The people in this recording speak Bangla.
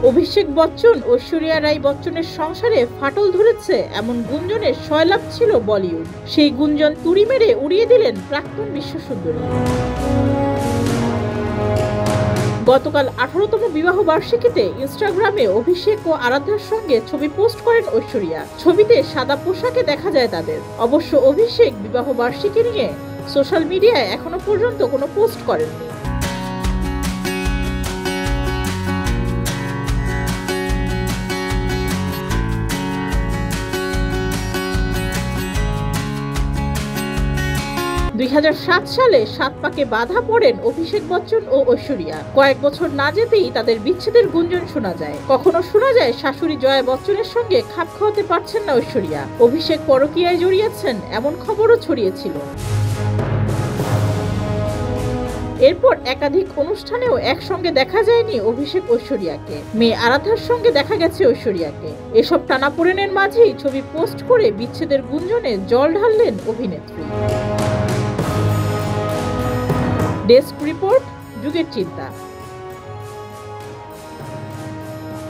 অভিষেক বচ্চন ঐশ্বরিয়া রাই বচ্চনের সংসারে ফাটল ধরেছে এমন গুঞ্জনের সয়লাভ ছিল বলিউড। সেই গুঞ্জন তুড়ি মেরে উড়িয়ে দিলেন প্রাক্তন বিশ্বসুন্দরী। গতকাল 18তম বিবাহ বার্ষিকীতে ইনস্টাগ্রামে অভিষেক ও আরাধ্যার সঙ্গে ছবি পোস্ট করেন ঐশ্বরিয়া। ছবিতে সাদা পোশাকে দেখা যায় তাদের। অবশ্য অভিষেক বিবাহ বার্ষিকী নিয়ে সোশ্যাল মিডিয়ায় এখনো পর্যন্ত কোনো পোস্ট করেননি। দুই সালে 7 পাকে বাধা পড়েন অভিষেক বচ্চন ও ঐশ্বরিয়া। কয়েক বছর না যেতেই তাদের বিচ্ছেদের গুঞ্জন শোনা যায়। কখনো শোনা যায় শাশুড়ি জয়া বচ্চনের সঙ্গে খাপ খাওয়াতে পারছেন না ঐশ্বরিয়া। অভিষেক পরকীয়ায় জড়িয়েছেন এমন খবরও ছড়িয়েছিল। এরপর একাধিক অনুষ্ঠানেও একসঙ্গে দেখা যায়নি অভিষেক ঐশ্বরিয়াকে। মেয়ে আরাধ্যার সঙ্গে দেখা গেছে ঐশ্বরিয়াকে। এসব টানাপোড়েনের মাঝেই ছবি পোস্ট করে বিচ্ছেদের গুঞ্জনে জল ঢাললেন অভিনেত্রী। ডেস্ক রিপোর্ট, যুগের চিন্তা।